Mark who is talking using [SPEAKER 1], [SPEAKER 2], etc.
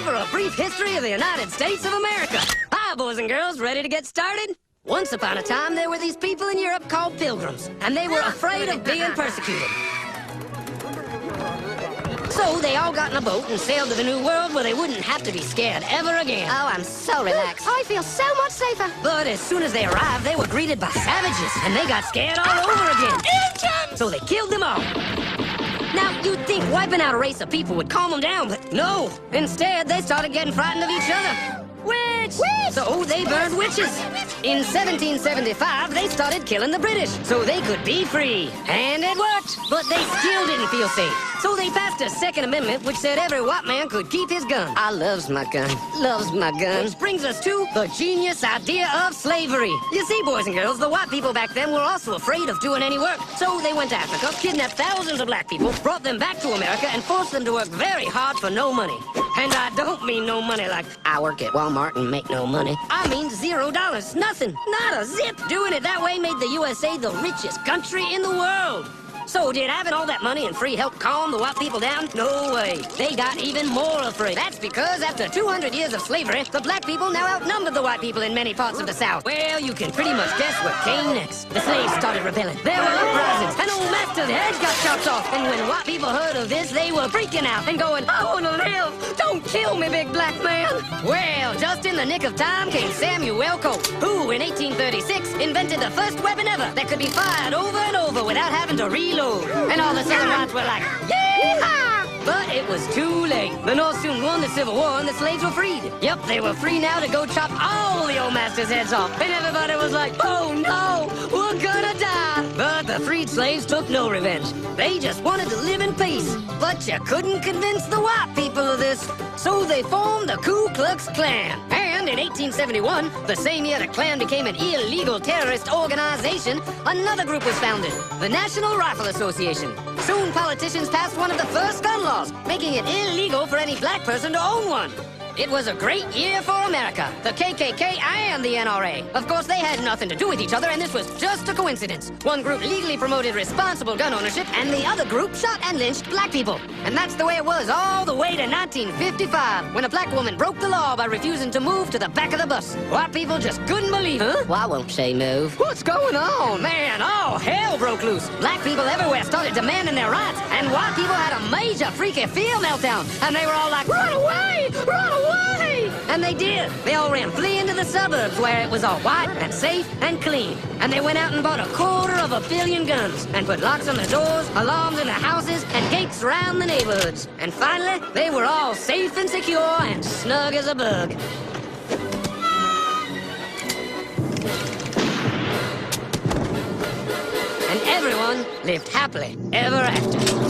[SPEAKER 1] time for a brief history of the United States of America. Hi, boys and girls, ready to get started? Once upon a time, there were these people in Europe called pilgrims, and they were afraid of being persecuted. So they all got in a boat and sailed to the New World where they wouldn't have to be scared ever again.
[SPEAKER 2] Oh, I'm so relaxed.
[SPEAKER 3] I feel so much safer.
[SPEAKER 1] But as soon as they arrived, they were greeted by savages, and they got scared all over again.
[SPEAKER 3] Indians!
[SPEAKER 1] So they killed them all. Now, you'd think wiping out a race of people would calm them down, but no. Instead, they started getting frightened of each other. Witch! So they burned witches. In 1775, they started killing the British so they could be free. And it worked, but they still didn't feel safe. So they passed a Second Amendment which said every white man could keep his gun. I loves my gun. Loves my gun. Which brings us to the genius idea of slavery. You see, boys and girls, the white people back then were also afraid of doing any work. So they went to Africa, kidnapped thousands of black people, brought them back to America, and forced them to work very hard for no money. And I don't mean no money like I work at Walmart and make no money. I mean $0. Nothing. Not a zip. Doing it that way made the USA the richest country in the world. So did having all that money and free help calm the white people down? No way. They got even more afraid. That's because after 200 years of slavery, the black people now outnumbered the white people in many parts of the South. Well, you can pretty much guess what came next. The slaves started rebelling. There were uprisings, and old master's heads got chopped off. And when white people heard of this, they were freaking out and going, I want to live. Don't kill me, big black man. Well, just in the nick of time came Samuel Colt, who in 1836 invented the first weapon ever that could be fired over and over without having to reload. And all the Southern whites were like, yeah! But it was too late. The North soon won the Civil War and the slaves were freed. Yep, they were free now to go chop all the old masters' heads off. And everybody was like, oh no, we're gonna die. But the freed slaves took no revenge. They just wanted to live in peace. But you couldn't convince the white people of this. So they formed the Ku Klux Klan. And in 1871, the same year the Klan became an illegal terrorist organization, another group was founded, the National Rifle Association. Soon politicians passed one of the first gun laws, making it illegal for any black person to own one. It was a great year for America, the KKK and the NRA. Of course, they had nothing to do with each other, and this was just a coincidence. One group legally promoted responsible gun ownership, and the other group shot and lynched black people. And that's the way it was all the way to 1955, when a black woman broke the law by refusing to move to the back of the bus. White people just couldn't believe it. Huh? Why won't she move? What's going on? Man, all hell broke loose. Black people everywhere started demanding their rights, and white people had a major freaky fear meltdown. And they were all like, run away! Run away! And they did. They all ran fleeing to the suburbs where it was all white and safe and clean. And they went out and bought 250 million guns and put locks on the doors, alarms in the houses, and gates around the neighborhoods. And finally, they were all safe and secure and snug as a bug. And everyone lived happily ever after.